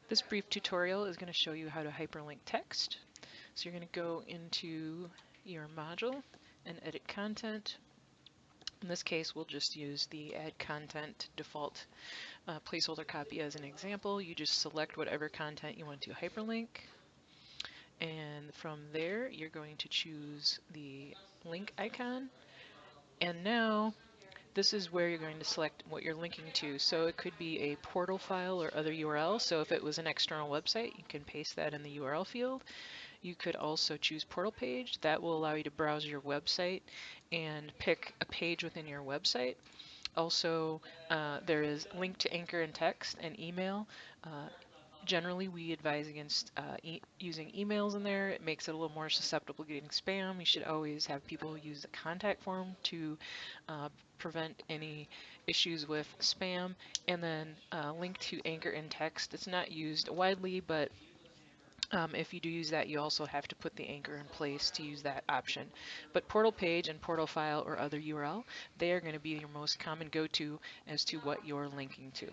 This brief tutorial is going to show you how to hyperlink text. So you're going to go into your module and edit content. In this case, we'll just use the add content default placeholder copy as an example. You just select whatever content you want to hyperlink. And from there, you're going to choose the link icon. And now this is where you're going to select what you're linking to. So it could be a portal file or other URL. So if it was an external website, you can paste that in the URL field. You could also choose portal page. That will allow you to browse your website and pick a page within your website. Also, there is link to anchor in text and email. Generally, we advise against using emails in there. It makes it a little more susceptible to getting spam. You should always have people use the contact form to prevent any issues with spam. And then link to anchor in text. It's not used widely, but if you do use that, you also have to put the anchor in place to use that option. But portal page and portal file or other URL, they are going to be your most common go-to as to what you're linking to.